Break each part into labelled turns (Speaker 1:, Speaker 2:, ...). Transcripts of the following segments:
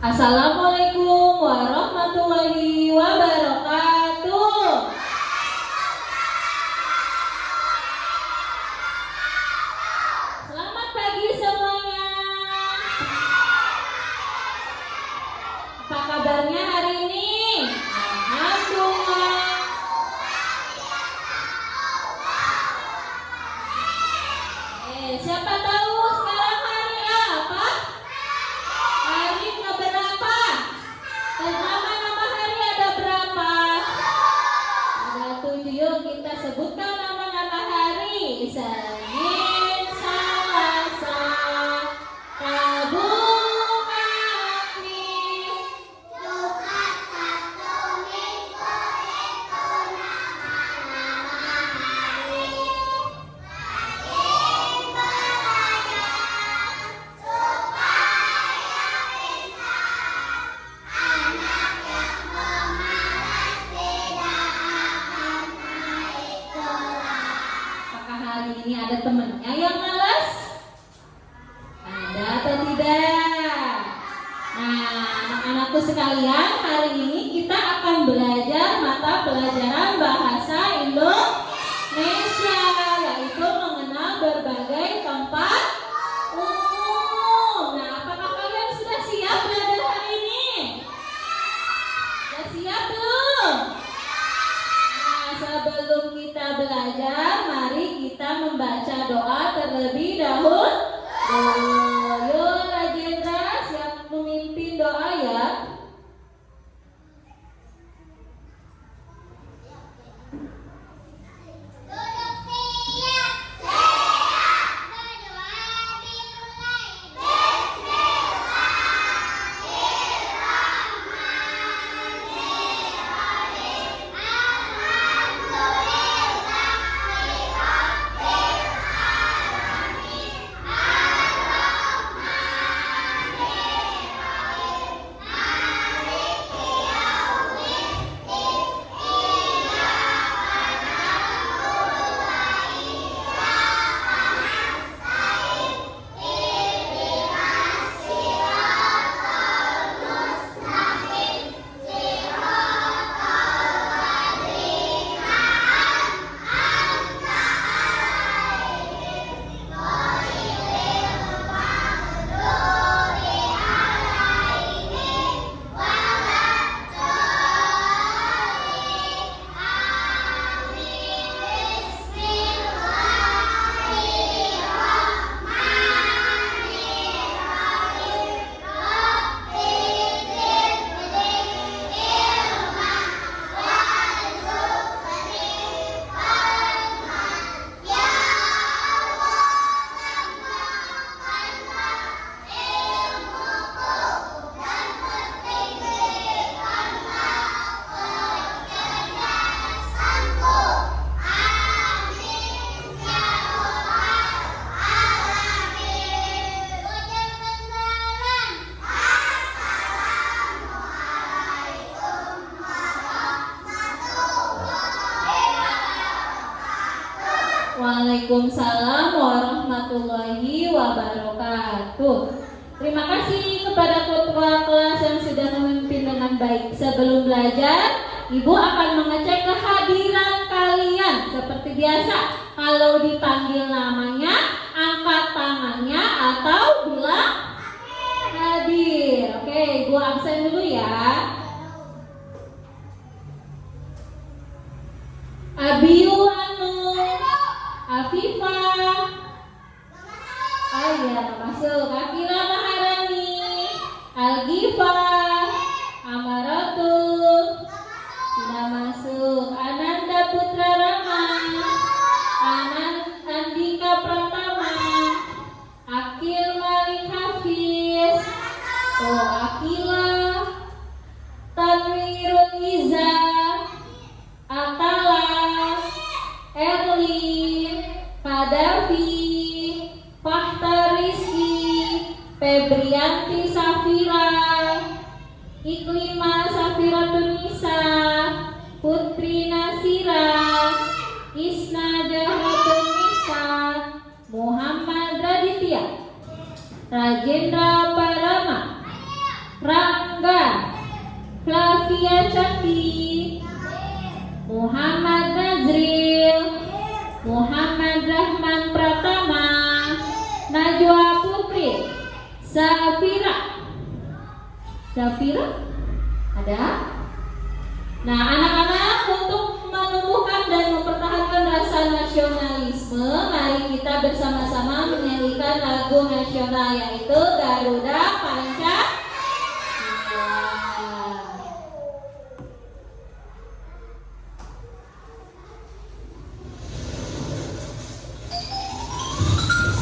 Speaker 1: Assalamualaikum warahmatullahi wabarakatuh. Selamat pagi semuanya. Apa kabarnya hari ini? Alhamdulillah. Siapa tahu sekarang hari apa? Hari keberapa? Nama-nama hari ada berapa? Ada 7. Yuk kita sebutkan nama-nama hari. Senin, Selasa, Rabu, Kamis, Jumat, Sabtu, Minggu. Itu nama-nama hari. Hari ini ada temennya yang malas? Ada atau tidak? Nah, anak-anakku sekalian, hari ini kita akan belajar mata pelajaran bahasa Indonesia, yaitu mengenal berbagai tempat umum. Nah, apakah kalian sudah siap belajar hari ini? Sudah siap belum? Nah, sebelum kita belajar, mari kita membaca doa terlebih dahulu. Yuk Rajendra, siap memimpin doa ya. Waalaikumsalam warahmatullahi wabarakatuh. Terima kasih kepada ketua kelas yang sudah memimpin dengan baik. Sebelum belajar, Ibu akan mengecek kehadiran kalian. Seperti biasa, kalau dipanggil namanya, angkat tangannya atau bilang hadir. Oke, Ibu absen dulu ya. Abiwanu, Afifah, Ayah masuk. Akila Maharani, Algifah, Amaratul, tidak masuk. Ananda Putra Rama, Andika Pratama, Akil Malik Hafiz, Akila, Tanwirul Iza, Atala, Erli, Kadafi, Fahta Rizki, Febrianti Safira, Iklima Safira Tunisa, Putri Nasira, Isna Jahatun Nisa, Muhammad Raditya, Rajendra Parama, Fatia Candi, Muhammad Nazril, Muhammad Rahman Pratama, Najwa Putri, Safira. Safira? Ada? Nah, anak-anak, untuk menumbuhkan dan mempertahankan rasa nasionalisme, mari kita bersama-sama menyanyikan lagu nasional, yaitu Garuda Pancasila.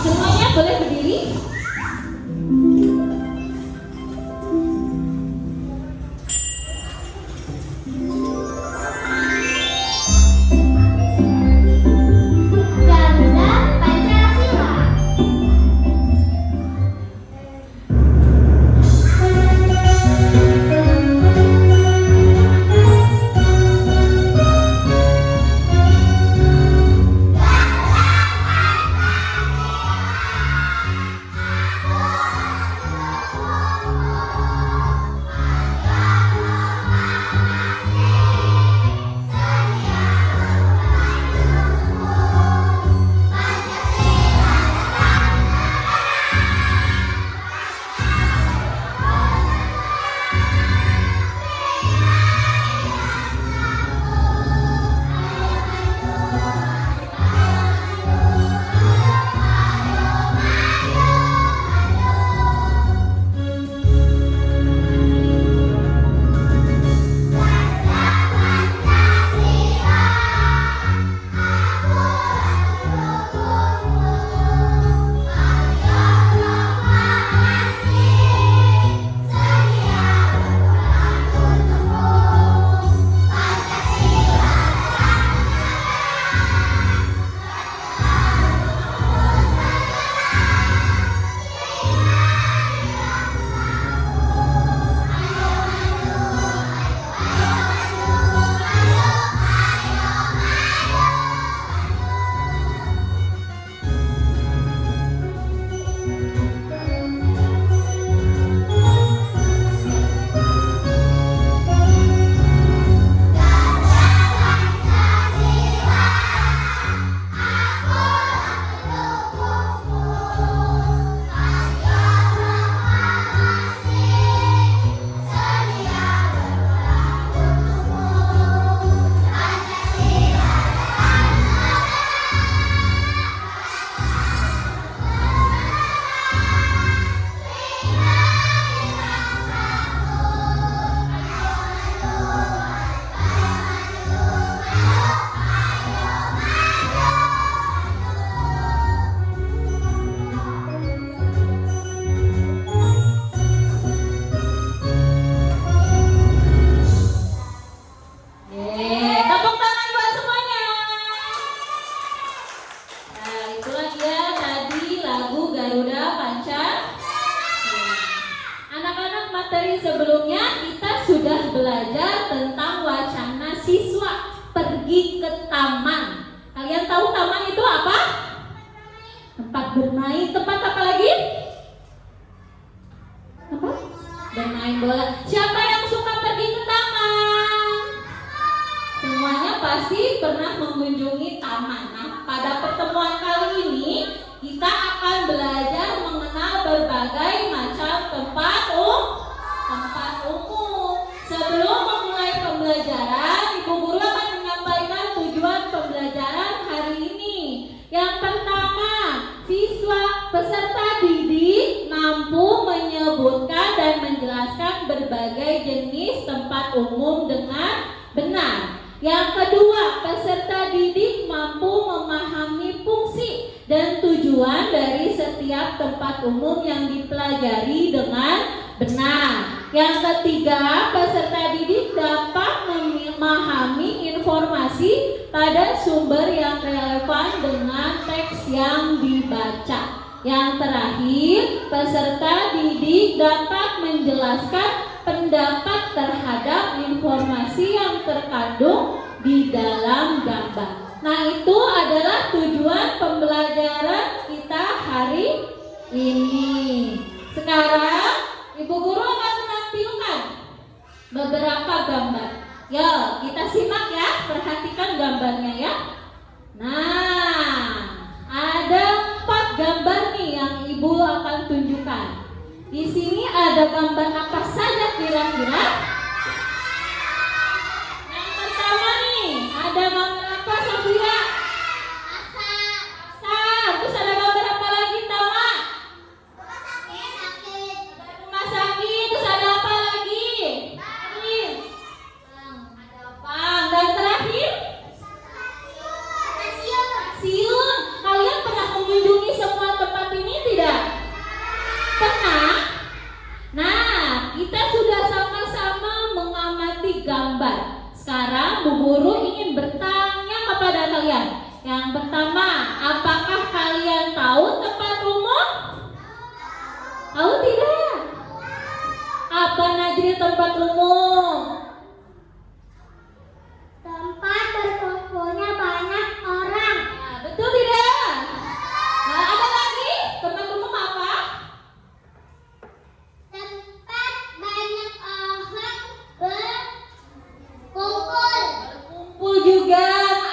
Speaker 1: Semuanya boleh berdiri? Materi sebelumnya kita sudah belajar tentang wacana siswa pergi ke taman. Kalian tahu taman itu apa? Tempat bermain. Tempat apa lagi? Apa? Bermain bola. Siapa yang suka pergi ke taman? Semuanya pasti pernah mengunjungi taman. Nah, pada pertemuan kali ini kita akan belajar mengenal berbagai macam tempat umum. Sebelum memulai pembelajaran, Ibu Guru akan menyampaikan tujuan pembelajaran hari ini. Yang pertama, siswa peserta didik mampu menyebutkan dan menjelaskan berbagai jenis tempat umum dengan benar. Yang kedua, peserta didik mampu memahami fungsi dan tujuan dari setiap tempat umum yang dipelajari dengan benar. Yang ketiga, peserta didik dapat memahami informasi pada sumber yang relevan dengan teks yang dibaca. Yang terakhir, peserta didik dapat menjelaskan pendapat terhadap informasi yang terkandung di dalam gambar. Nah, itu adalah tujuan pembelajaran kita hari ini. Sekarang Ibu Guru akan menampilkan beberapa gambar. Yo, kita simak ya, perhatikan gambarnya ya. Nah, ada 4 gambar nih yang Ibu akan tunjukkan. Di sini ada gambar apa saja kira-kira? Yang pertama nih, ada gambar apa Sofia? Pasar. Terus ada gambar apa lagi Tama? Ada rumah sakit. Terus ada apa lagi? Ada bank. Dan terakhir? Stasiun. Kalian pernah mengunjungi semua tempat ini tidak? Pernah? Nah, kita sudah sama-sama mengamati gambar. Sekarang Bu Guru ingin bertanya kepada kalian. Yang pertama, apakah kalian tahu tempat umum? Tahu tidak? Apa Najri tempat umum?
Speaker 2: Tempat berkumpulnya banyak orang.
Speaker 1: Nah, betul tidak? Nah, ada lagi? Tempat umum apa?
Speaker 2: Tempat banyak orang berkumpul.
Speaker 1: Kumpul juga.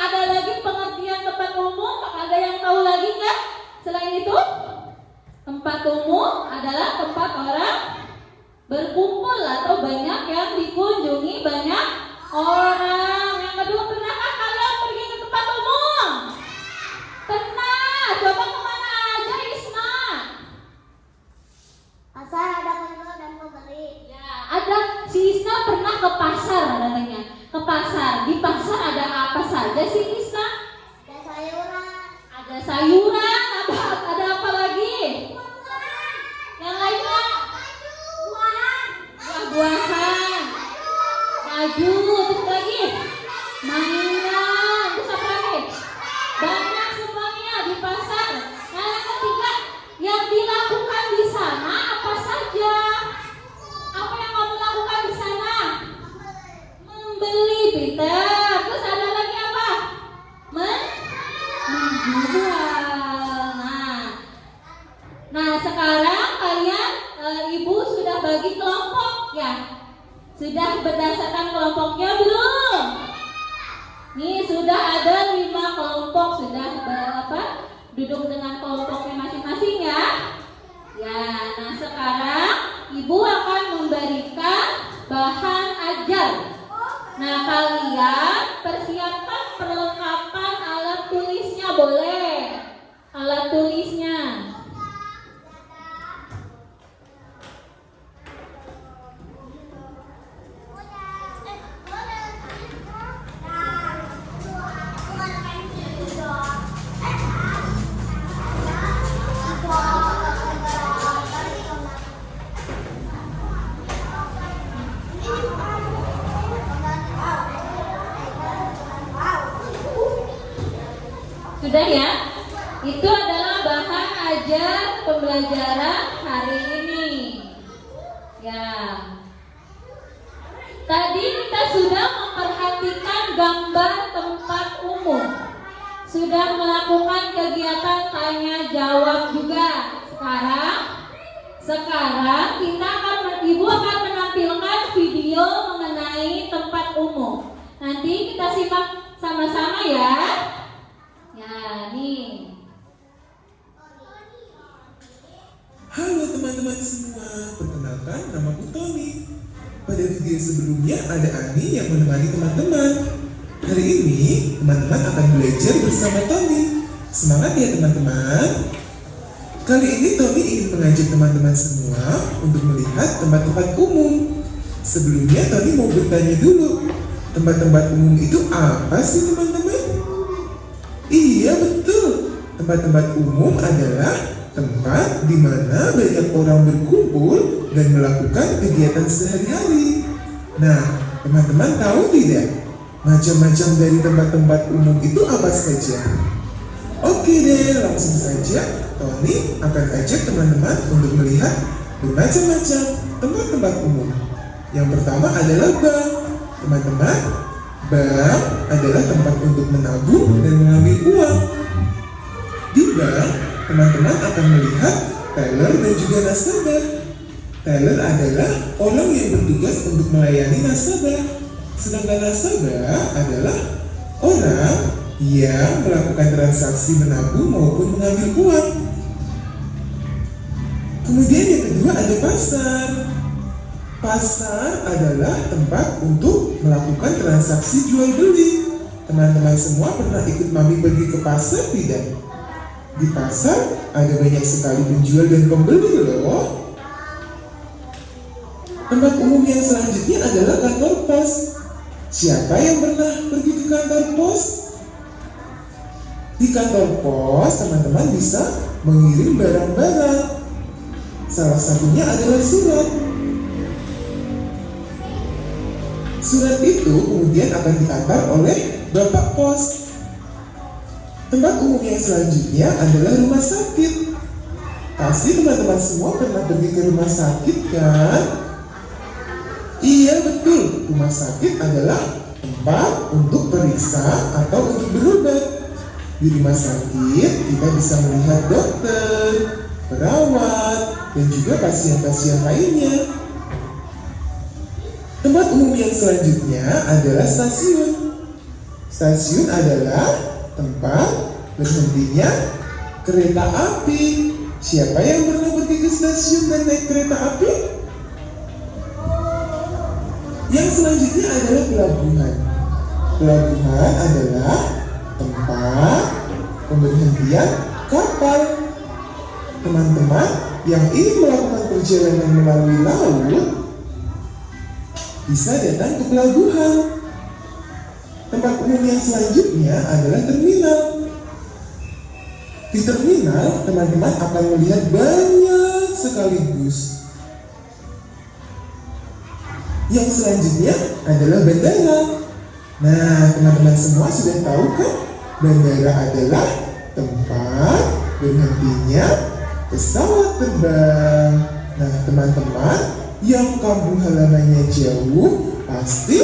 Speaker 1: Ada lagi pengertian tempat umum? Ada yang tahu lagi nggak? Selain itu, tempat umum adalah tempat orang berkumpul atau banyak yang dikunjungi banyak orang. Yang kedua, pernahkah kalian pergi ke tempat umum? Pernah. Coba kemana aja Isma?
Speaker 2: Pasar ada penjual dan pembeli.
Speaker 1: Ya, ada si Isna pernah ke pasar katanya. Ke pasar. Di pasar ada apa saja sih Isna?
Speaker 2: Ada sayuran.
Speaker 1: Ada sayuran. Ada apa lagi? Yang lainnya? Buah-buahan. Baju. Terus lagi? Mainan. Terus apa lagi? Banyak semuanya di pasar. Nah, yang ketiga, yang dilakukan di sana apa saja? Apa yang kamu lakukan di sana? Membeli, Peter. Terus ada lagi apa? Menjual. Nah, sekarang kalian Ibu sudah bagi kelompok ya? Sudah berdasarkan kelompoknya belum? Nih sudah ada 5 kelompok, sudah duduk dengan kelompoknya masing-masing ya. Ya, nah sekarang Ibu akan memberikan bahan ajar. Nah, kalian persiapkan perlengkapan alat tulisnya, boleh? Alat tulisnya. Sudah ya? Itu adalah bahan ajar pembelajaran hari ini. Ya. Tadi kita sudah memperhatikan gambar tempat umum. Sudah melakukan kegiatan tanya jawab juga. Sekarang Ibu akan menampilkan video mengenai tempat umum. Nanti kita simak sama-sama ya. Ya, nih.
Speaker 3: Halo teman-teman semua, perkenalkan namaku Tony. Pada video sebelumnya ada Ani yang menemani teman-teman. Hari ini teman-teman akan belajar bersama Tony. Semangat ya teman-teman. Kali ini Tony ingin mengajak teman-teman semua untuk melihat tempat-tempat umum. Sebelumnya Tony mau bertanya dulu, tempat-tempat umum itu apa sih teman-teman? Iya betul, tempat-tempat umum adalah tempat di mana banyak orang berkumpul dan melakukan kegiatan sehari-hari. Nah, teman-teman tahu tidak? Macam-macam dari tempat-tempat umum itu apa saja? Oke deh, langsung saja Tony akan ajak teman-teman untuk melihat bermacam-macam tempat-tempat umum. Yang pertama adalah bank. Teman-teman, bank adalah tempat untuk menabung dan mengambil uang. Di bank, teman-teman akan melihat teller dan juga nasabah. Teller adalah orang yang bertugas untuk melayani nasabah. Sedangkan nasabah adalah orang yang melakukan transaksi menabung maupun mengambil uang. Kemudian yang kedua ada pasar. Pasar adalah tempat untuk melakukan transaksi jual beli. Teman-teman semua pernah ikut mami pergi ke pasar tidak? Di pasar ada banyak sekali penjual dan pembeli loh. Tempat umum yang selanjutnya adalah kantor pos. Siapa yang pernah pergi ke kantor pos? Di kantor pos teman-teman bisa mengirim barang-barang. Salah satunya adalah surat. Surat itu kemudian akan diantar oleh Bapak Pos. Tempat umum yang selanjutnya adalah rumah sakit. Pasti teman-teman semua pernah pergi ke rumah sakit kan? Iya betul, rumah sakit adalah tempat untuk periksa atau untuk berobat. Di rumah sakit kita bisa melihat dokter, perawat, dan juga pasien-pasien lainnya. Tempat umum yang selanjutnya adalah stasiun. Stasiun adalah tempat berhentinya kereta api. Siapa yang pernah pergi ke stasiun dan naik kereta api? Yang selanjutnya adalah pelabuhan. Pelabuhan adalah tempat pemberhentian kapal. Teman-teman yang ingin melakukan perjalanan melalui laut bisa datang ke pelabuhan. Tempat umum yang selanjutnya adalah terminal. Di terminal, teman-teman akan melihat banyak sekali bus. Yang selanjutnya adalah bandara. Nah, teman-teman semua sudah tahu kan? Bandara adalah tempat berhentinya pesawat terbang. Nah, teman-teman yang kampung halamannya jauh, pasti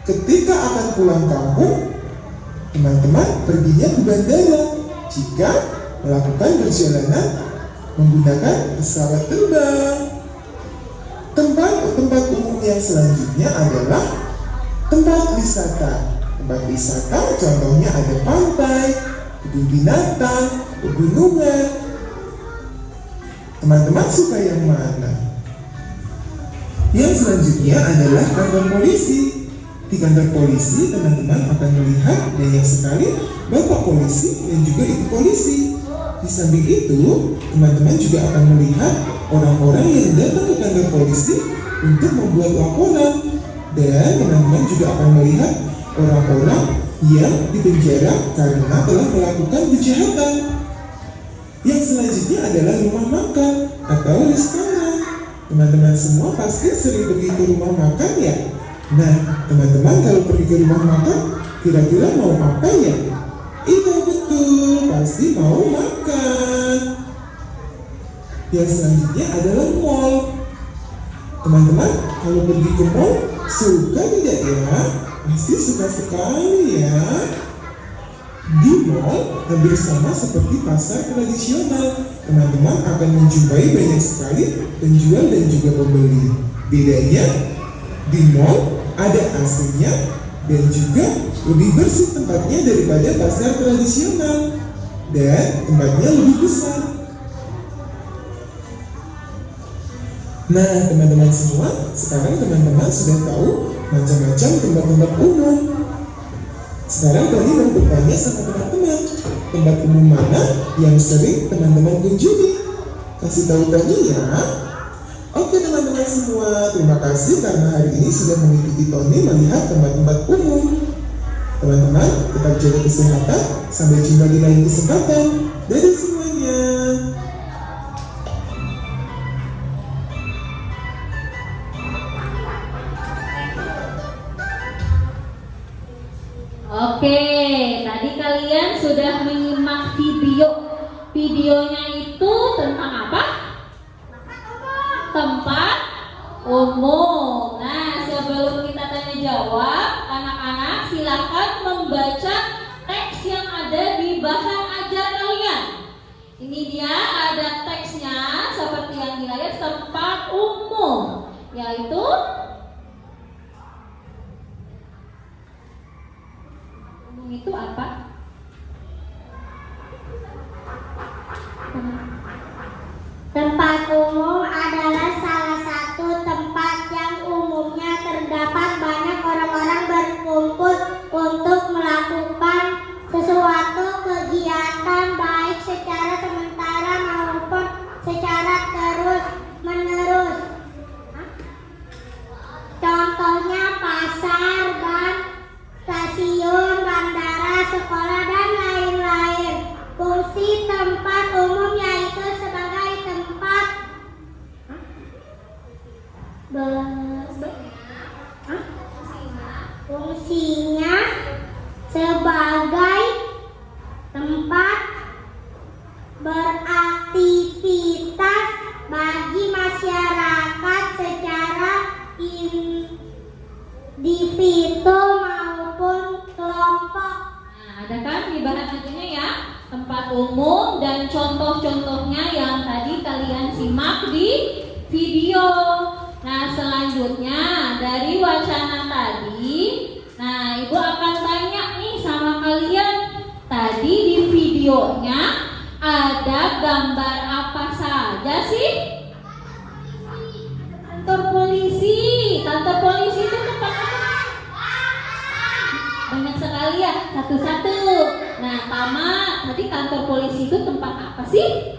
Speaker 3: ketika akan pulang kampung, teman-teman perginya ke bandara jika melakukan perjalanan menggunakan pesawat terbang. Tempat umum yang selanjutnya adalah tempat wisata. Tempat wisata contohnya ada pantai, kebun binatang, pegunungan. Teman-teman suka yang mana? Yang selanjutnya adalah kantor polisi. Di kantor polisi, teman-teman akan melihat banyak sekali bapak polisi dan juga ibu polisi. Di samping itu, teman-teman juga akan melihat orang-orang yang datang ke kantor polisi untuk membuat laporan. Dan teman-teman juga akan melihat orang-orang yang dipenjara karena telah melakukan kejahatan. Yang selanjutnya adalah rumah makan atau restoran. Teman-teman semua pasti sering pergi ke rumah makan ya? Nah, teman-teman kalau pergi ke rumah makan, kira-kira mau apa ya? Iya betul, pasti mau makan. Yang selanjutnya adalah mall. Teman-teman, kalau pergi ke mall, suka tidak ya? Pasti suka sekali ya. Di mall hampir sama seperti pasar tradisional. Teman-teman akan menjumpai banyak sekali penjual dan juga pembeli. Bedanya, di mall ada AC-nya dan juga lebih bersih tempatnya daripada pasar tradisional. Dan tempatnya lebih besar. Nah, teman-teman semua, sekarang teman-teman sudah tahu macam-macam tempat-tempat umum. Sekarang tadi mau bertanya sama teman-teman, tempat umum mana yang sering teman-teman kunjungi? Kasih tahu tadi ya. Oke teman-teman semua, terima kasih karena hari ini sudah mengikuti Tony melihat tempat-tempat umum. Teman-teman, tetap jaga kesehatan. Sampai jumpa di lain kesempatan. Dadah semuanya.
Speaker 1: Oke, tadi kalian sudah menyimak videonya itu tentang apa? Tempat umum. Nah, sebelum kita tanya jawab, anak-anak silakan membaca teks yang ada di bahan ajar kalian. Ini dia ada teksnya seperti yang di layar, tempat umum, yaitu
Speaker 2: Fungsinya sebagai tempat beraktivitas bagi masyarakat secara individu maupun kelompok.
Speaker 1: Nah, ada kan di bahan ajarnya ya, tempat umum dan contoh-contohnya yang tadi kalian simak di video. Nah, selanjutnya dari wacana tadi, nah Ibu akan tanya nih sama kalian. Tadi di videonya ada gambar apa saja sih? Kantor polisi. Kantor polisi itu tempat apa? Banyak sekali ya, satu-satu. Nah, Tama, tadi kantor polisi itu tempat apa sih?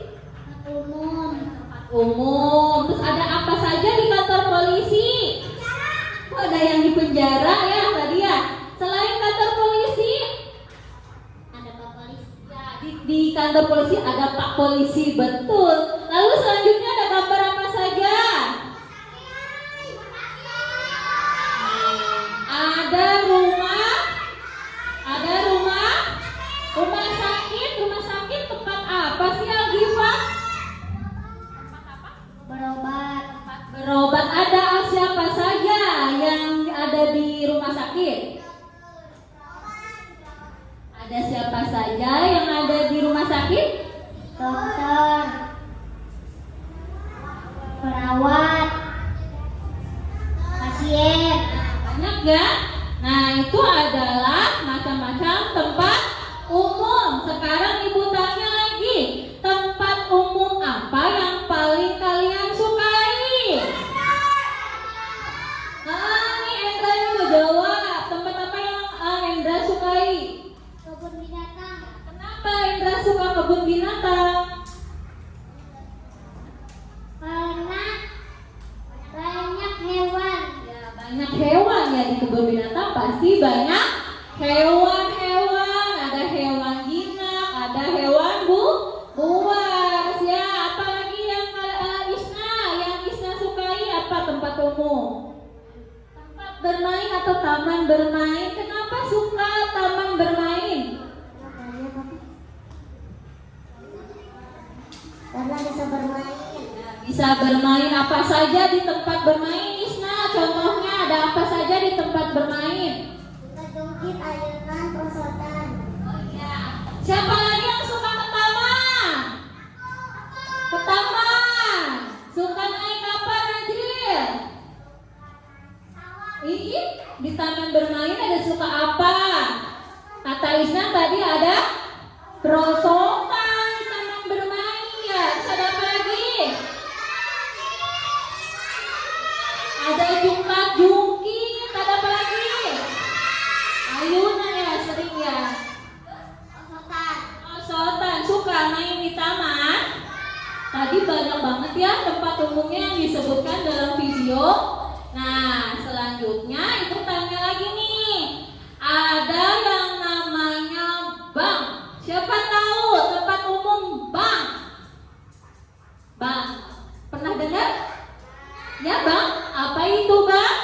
Speaker 2: Umum.
Speaker 1: Umum. Terus ada apa saja di kantor polisi? Oh, ada yang di penjara ya tadi ya. Selain kantor polisi,
Speaker 2: Ada Pak Polisi.
Speaker 1: ya, di kantor polisi ada Pak Polisi, betul. Lalu selanjutnya ada gambar apa saja? Ada rumah sakit. Rumah sakit tempat apa sih, Algifa?
Speaker 2: Berobat.
Speaker 1: Berobat. Ada siapa saja yang ada di rumah sakit? Ada siapa saja yang ada di rumah sakit?
Speaker 2: Dokter. Perawat. Pasien.
Speaker 1: Banyak ya. Nah, itu adalah macam-macam tempat umum. Sekarang Ibu tanya lagi, tempat umum apa yang paling kalian sukai? Nih Endra yang mau jawab. Tempat apa yang Endra sukai?
Speaker 2: Kebun binatang.
Speaker 1: Kenapa Endra suka kebun binatang?
Speaker 2: Karena banyak hewan.
Speaker 1: Ya, banyak hewan ya di kebun binatang, pasti banyak hewan-hewan. Ada hewan jinak, ada hewan buas ya. Apalagi yang Isna sukai apa tempat umum? Tempat bermain atau taman bermain? Kenapa suka taman bermain?
Speaker 2: Karena bisa bermain.
Speaker 1: Bisa bermain apa saja di tempat bermain, Isna? Contohnya ada apa saja di tempat bermain?
Speaker 2: Jungkit, ayunan, perosotan.
Speaker 1: Oh iya. Siapa lagi yang suka ke taman? Ke taman. Suka naik apa, Najril? Ih, di taman bermain ada suka apa? Kata Isna tadi ada perosotan di taman bermain ya. Terus ada apa lagi? Ada jungkat-jungkit. Ada apa lagi? Ayunan ya, sering ya. Perosotan. Suka main di taman. Tadi banyak banget ya tempat umumnya yang disebutkan dalam video. Nah, selanjutnya Ibu tanya lagi nih. Ada yang namanya bank. Siapa tahu tempat umum bank? Bank. Pernah dengar? Ya, Bang. Apa itu, Bang?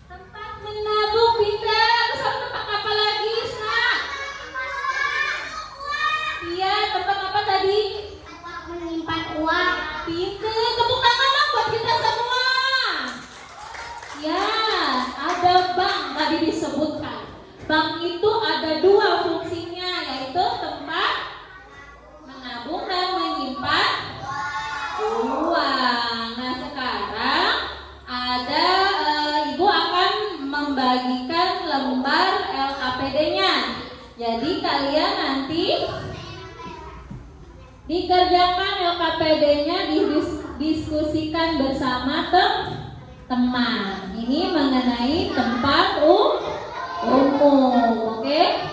Speaker 1: Tempat menabung, pintar. Terus tempat apa lagi, Isna? Iya, tempat apa tadi?
Speaker 2: Tempat menyimpan uang.
Speaker 1: Pintar. Tepuk tangan dong buat kita semua. Ya, ada bank tadi disebutkan. Bank itu ada dua fungsinya, yaitu tempat menabung dan menyimpan uang. Nah, sekarang ada Ibu akan membagikan lembar LKPD-nya. Jadi kalian nanti dikerjakan LKPD-nya, didiskusikan bersama teman. Ini mengenai tempat umum, oke?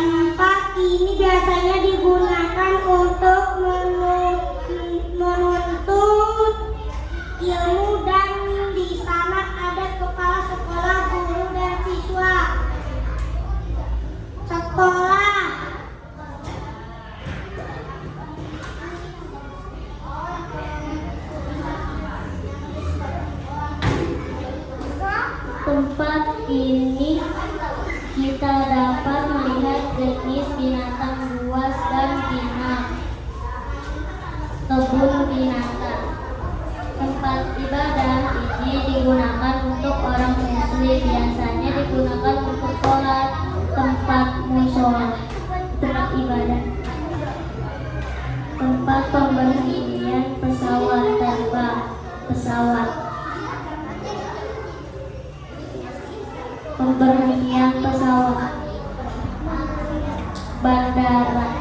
Speaker 2: Tempat ini biasanya digunakan untuk menuntut ilmu dan di sana ada kepala sekolah, guru dan siswa. Sekolah. Tempat ini kita dapat melihat jenis binatang buas dan jinak. Kebun binatang. Tempat ibadah ini digunakan untuk orang muslim, biasanya digunakan untuk sholat. Tempat mushola, tempat ibadah. Tempat pemberhentian pesawat terbang, pesawat. Pemberhentian pesawat, bandara.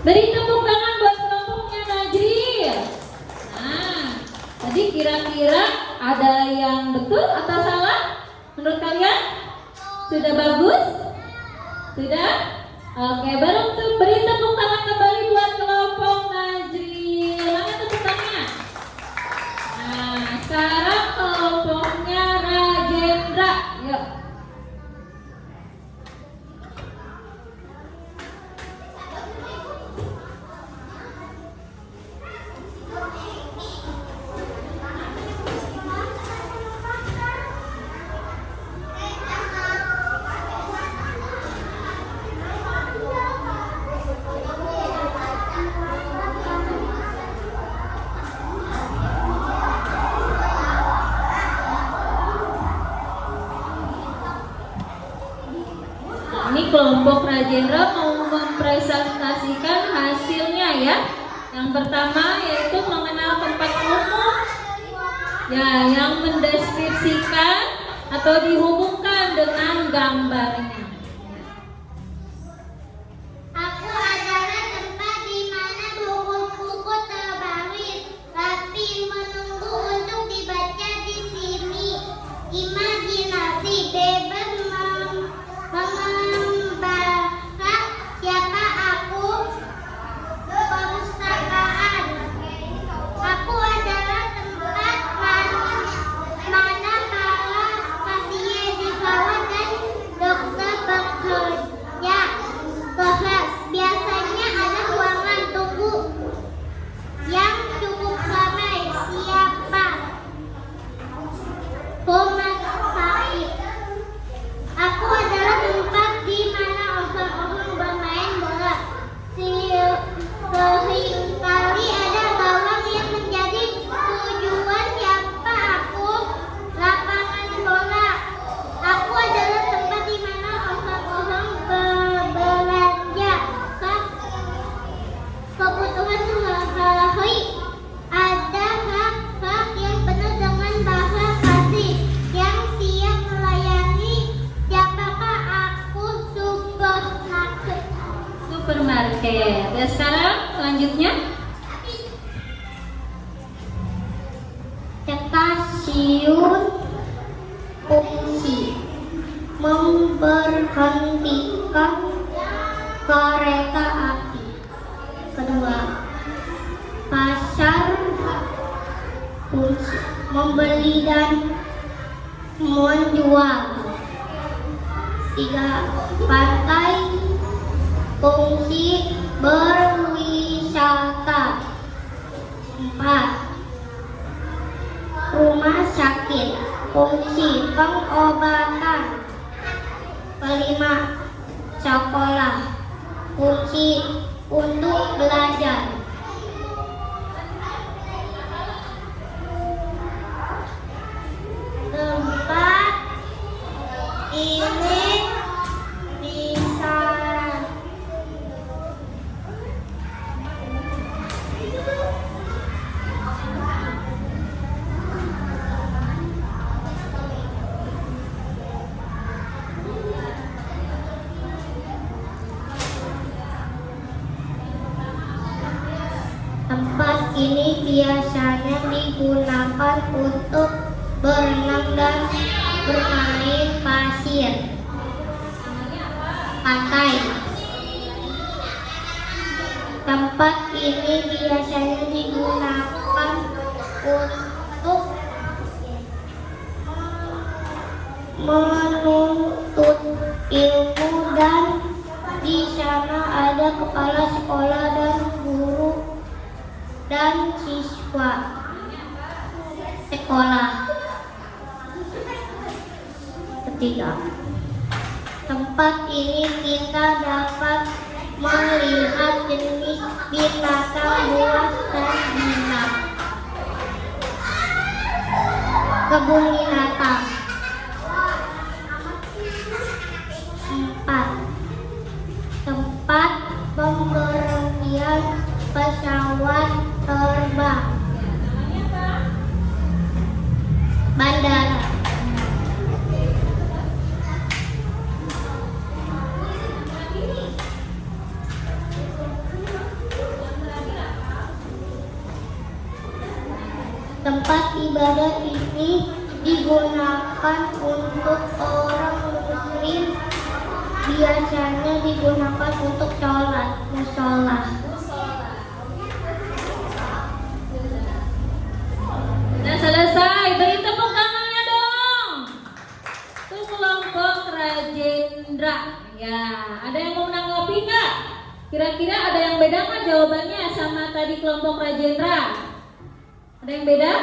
Speaker 1: Beri tepuk tangan buat kelompoknya Najril. Nah, tadi kira-kira ada yang betul atau salah? Menurut kalian? Sudah bagus? Sudah? Oke, baru beri tepuk tangan kembali buat kelompok Najril. Mana tepuk tangannya? Nah, sekarang kelompoknya Rajendra. Yuk. Ini kelompok Rajendra mau mempresentasikan hasilnya ya. Yang pertama yaitu mengenal tempat umum. Ya, yang mendeskripsikan atau dihubungkan dengan gambarnya.
Speaker 2: Aku adalah tempat di mana buku-buku terbaris rapi menunggu untuk dibaca di sini. Imajinasi bebas mengembara siapa aku. Perpustakaan. Aku adalah tempat mana para pasien dirawat dan dokter bekerja keras. Biasanya ada ruangan tunggu yang cukup ramai. Siapa? Rumah sakit. Aku adalah tempat di mana orang-orang bermain bola. Seringkali ada gawang yang menjadi tujuan. Siapa aku? Lapangan bola. Aku adalah tempat di mana orang-orang berbelanja. Kebutuhan sehari-hari. Ada hak-hak yang penuh dengan bahasa kasih yang siap melayani. Siapakah aku? Supermarket.
Speaker 1: Supermarket. Dan sekarang selanjutnya
Speaker 2: Stasiun fungsi memberhentikan kereta api. Kedua, pasar fungsi membeli dan menjual. Tiga, pantai fungsi berwisata. Empat, rumah sakit fungsi pengobatan. Kelima, sekolah fungsi untuk belajar. Tempat ini bisa tempat ini biasanya digunakan untuk berenang dan bermain pasir. Pantai. Tempat ini biasanya digunakan untuk menuntut ilmu dan di sana ada kepala sekolah dan guru dan siswa sekolah. Ketiga, tempat ini kita dapat melihat jenis binatang buas dan jinak. Kebun binatang. 4. Tempat pemberhentian pesawat terbang. Bandara. Tempat ibadah ini digunakan untuk orang muslim, biasanya digunakan untuk sholat musola.
Speaker 1: Nah, selesai. Beri tepuk tangannya dong. Itu kelompok Rajendra. Ya, ada yang mau menanggapi nggak? Kira-kira ada yang beda nggak jawabannya sama tadi kelompok Rajendra? Ada yang beda?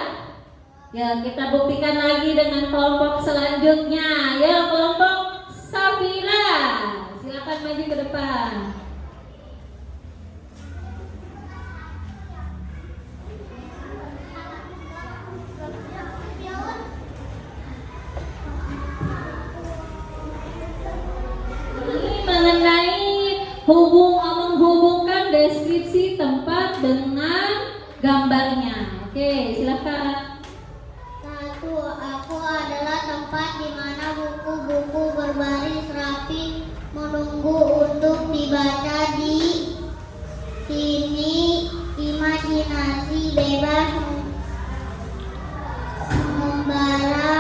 Speaker 1: Ya, kita buktikan lagi dengan kelompok selanjutnya. Ya, kelompok Safira. Silakan maju ke depan. Ini mengenai menghubungkan deskripsi tempat dengan gambarnya. Oke, silakan.
Speaker 2: 1. Aku adalah tempat di mana buku-buku berbaris rapi menunggu untuk dibaca. Di sini imajinasi bebas membara.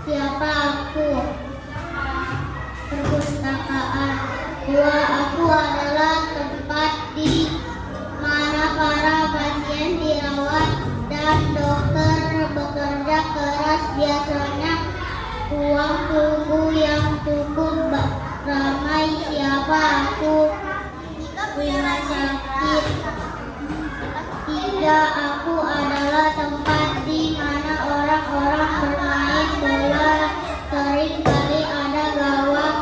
Speaker 2: Siapa aku? Perpustakaan. 2. Aku adalah tempat di mana para pasien dirawat dan dokter bekerja keras, biasanya ruang tunggu yang cukup ramai. Siapa aku? Rumah sakit. 3. Aku adalah tempat di mana orang-orang bermain bola, sering kali ada gawang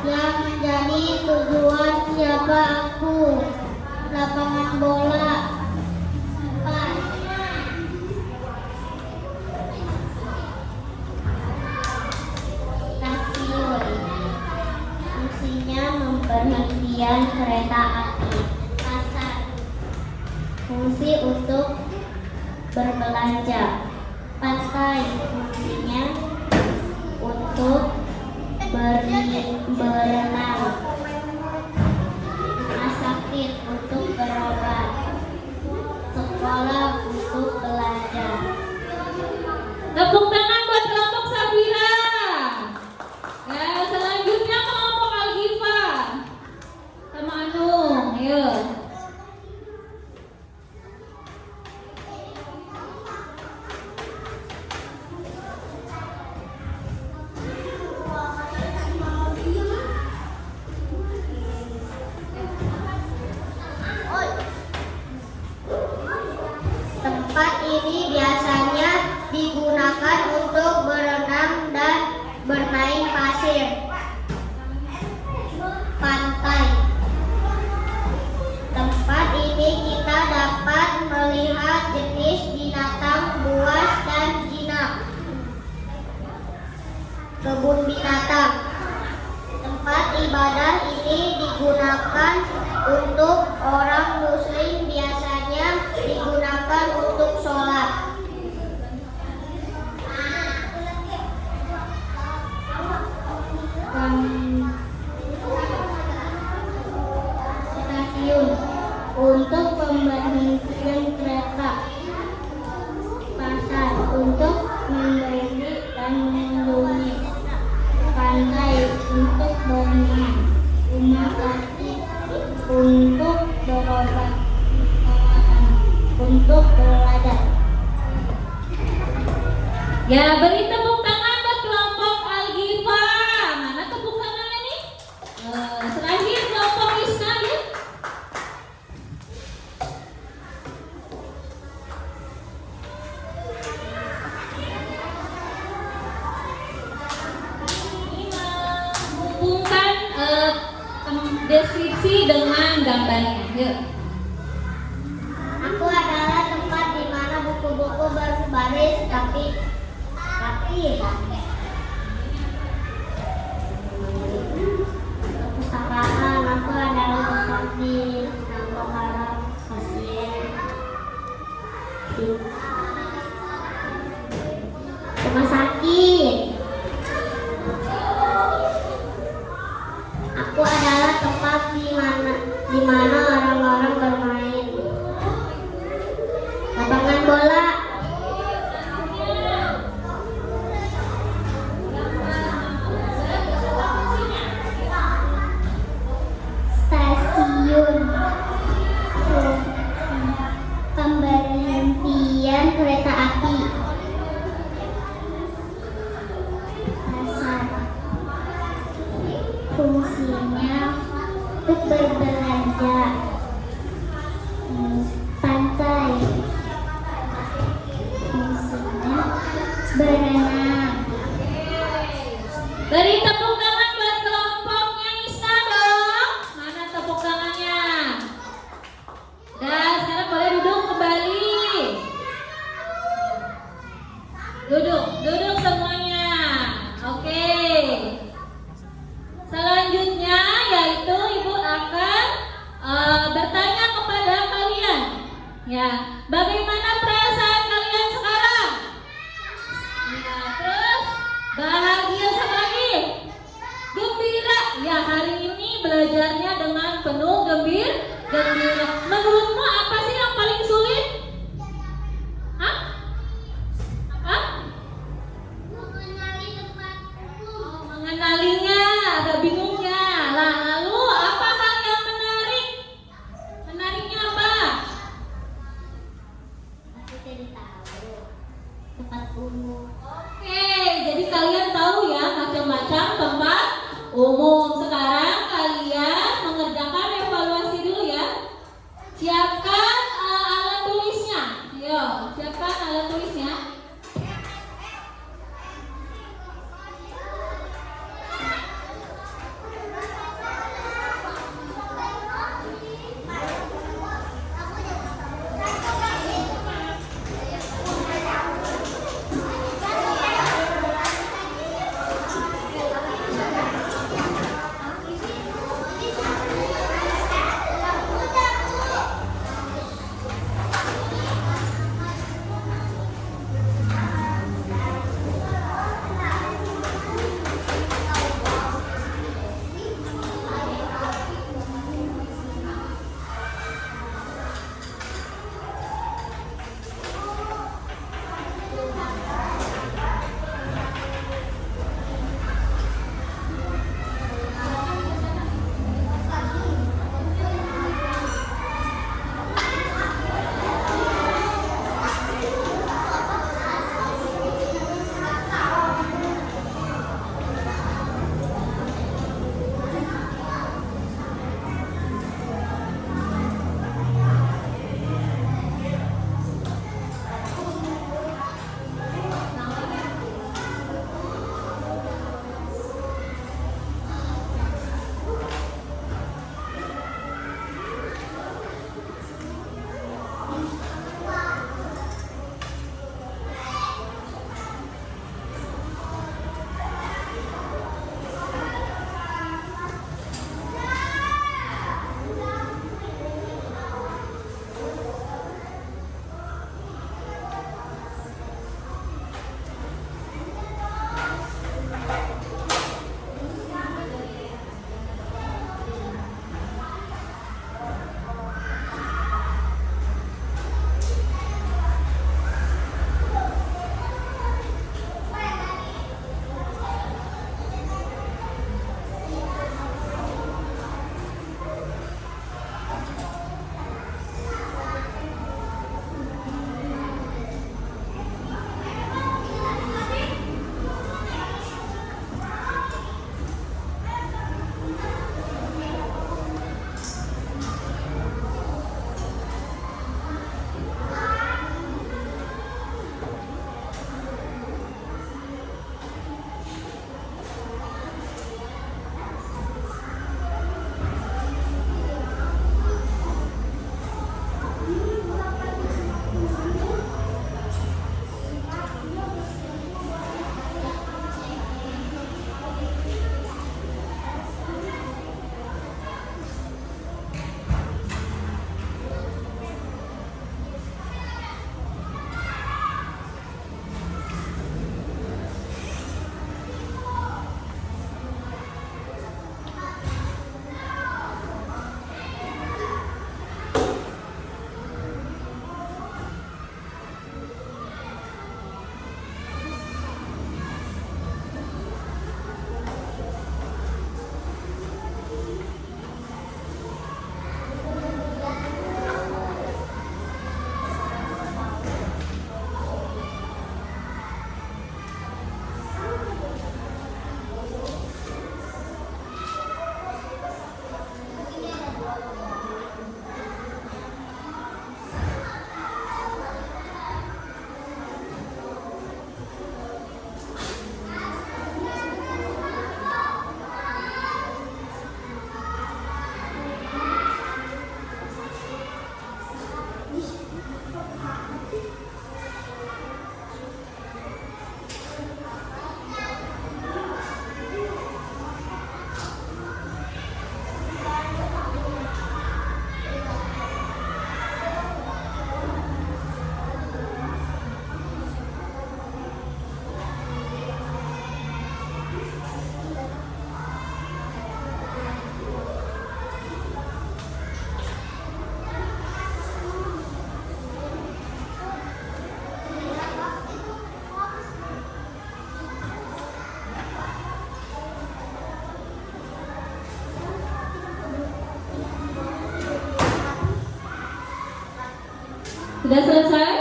Speaker 2: yang menjadi tujuan. Siapa aku? Lapangan bola. 4. Stasiun. Fungsinya pemberhentian kereta api. Pasar. Fungsi untuk berbelanja. Pantai. Fungsinya untuk berenang. Rumah sakit untuk berobat. Sekolah untuk belajar.
Speaker 1: Tepuk tangan buat kelompok Safira. Ya, selanjutnya kelompok Algifa sama Anung. Ayo.
Speaker 2: Tempat ini biasanya digunakan untuk berenang dan bermain pasir. Pantai. Tempat ini kita dapat melihat jenis binatang buas dan jinak. Kebun binatang. Tempat ibadah ini digunakan untuk orang muslim, biasanya digunakan untuk sholat. Stasiun untuk pemberhentian kereta. Pasar untuk membeli dan mengunjungi. Pantai untuk berenang. duduk belajar.
Speaker 1: Ya, beri tepuk tangan buat kelompok Algifa. Mana tepuk tangannya nih? Terakhir kelompok Isna ya. Menghubungkan deskripsi dengan gambarnya. Yuk.
Speaker 2: Aku adalah tempat di mana buku-buku berbaris rapi. Perpustakaan. Aku adalah tempat di para pasien. Rumah sakit. Aku adalah tempat di mana orang-orang bermain. Lapangan bola. Stasiun. Pemberhentian kereta api. Pasar. Fungsinya untuk berbelanja. Pantai. Fungsinya berenang.
Speaker 1: Beri tepuk tangan buat kelompoknya Isna dong. Mana tepuk tangannya? Dan sekarang boleh duduk kembali. Duduk semuanya. Oke. Selanjutnya yaitu Ibu akan bertanya kepada kalian. Ya, bagaimana perasaan kalian sekarang? Ya, terus bahagia sama lagi? Gembira. Ya, hari ini belajarnya dengan penuh gembira. Menurutmu apa sih yang paling sulit? Hah? Apa?
Speaker 2: Mengenali tempatku.
Speaker 1: Mengenalinya, agak bingungnya. Lah, lalu apa hal yang menarik? Menariknya apa?
Speaker 2: Aku jadi tahu tempat umum.
Speaker 1: Oke, jadi kalian tahu ya macam-macam tempat umum. Sekarang kalian mengerjakan evaluasi dulu ya. Siapkan alat tulisnya. Yo, siapkan alat tulisnya. Sudah selesai?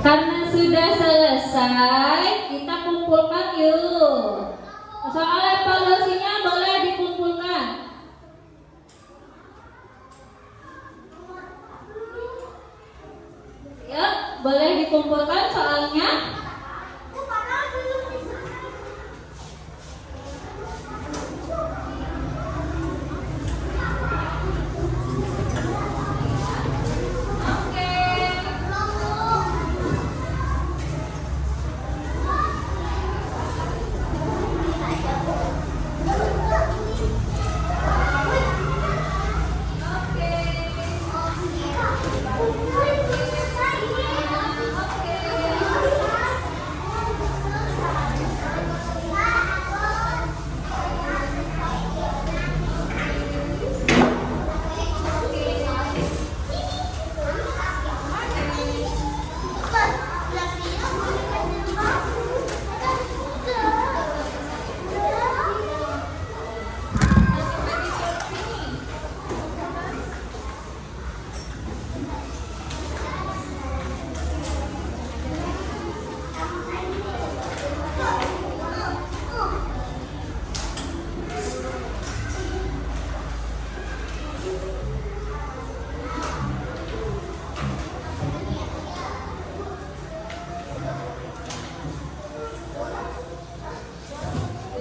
Speaker 1: Karena sudah selesai, kita kumpulkan yuk. Soal evaluasinya boleh dikumpulkan. Ya, boleh dikumpulkan soalnya.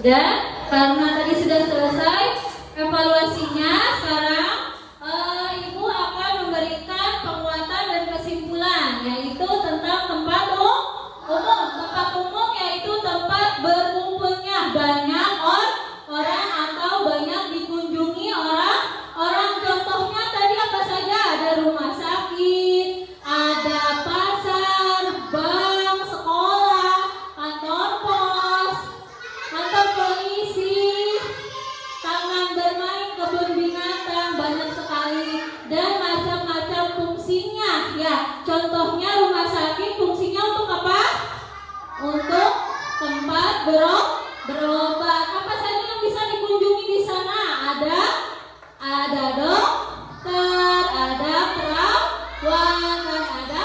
Speaker 1: Udah, karena tadi sudah selesai evaluasinya, sekarang Ibu akan memberikan penguatan dan kesimpulan, yaitu tentang tempat umum. Tempat umum yaitu tempat berkumpulnya banyak orang atau banyak dikunjungi orang. Contohnya tadi apa saja? Ada rumah sakit, ada pasar, bank, sekolah, kantor pos, kantor polisi, taman bermain, kebun binatang, banyak sekali, dan macam-macam fungsinya. Ya, contohnya rumah sakit fungsinya untuk apa? Untuk tempat berobat. Apa saja yang bisa dikunjungi di sana? Ada dokter, ada perawat, ada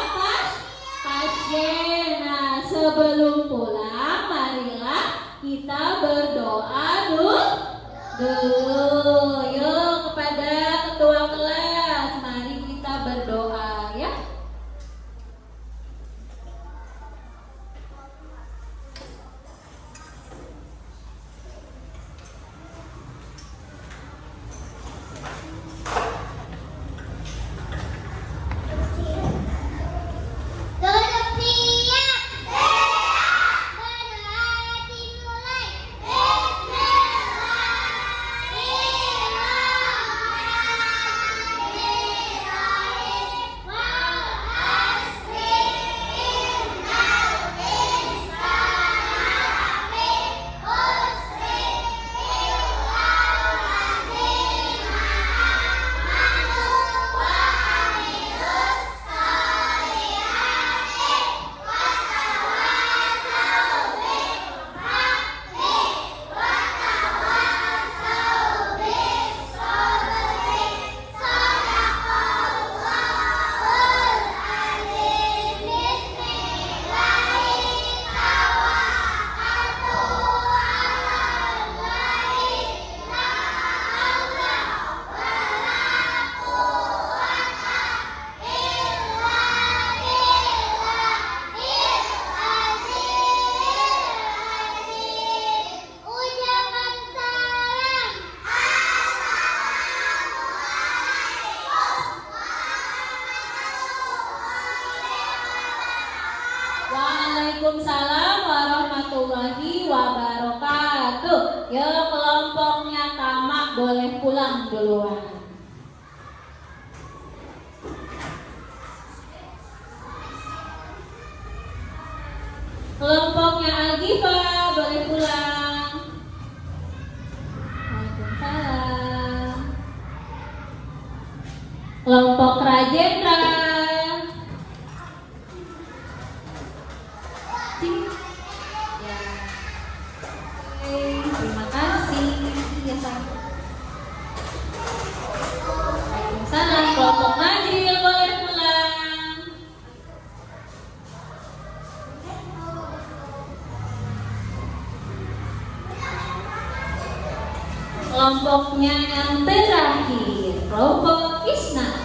Speaker 1: pasien. Nah, sebelum pulang, marilah kita berdoa dulu. Yuk, kepada ketua kelas, mari kita berdoa ya.
Speaker 2: Duduk siap. Berdoa dimulai. Bismillahirrahmanirrahim. Wal asri innal insana lafi khusri illa alladzina amanu wa amilus solihati wa tawassaw bil haqqi wa tawassaw bis sabri. Shadaqallahul azim. Bismillahi tawakkaltu 'alallahi la haula wa la quwwata illa billahil azim. Ucapan salam.
Speaker 1: Waalaikumsalam warahmatullahi wabarakatuh. Ya, kelompoknya tamak boleh pulang duluan. Kelompoknya Algifa boleh pulang. Waalaikumsalam. Kelompok Rajendra. Ya. Oke, terima kasih. Ya, Pak. Waalaikumsalam. Kelompok Najil boleh pulang. Kelompoknya yang terakhir, kelompok Isna.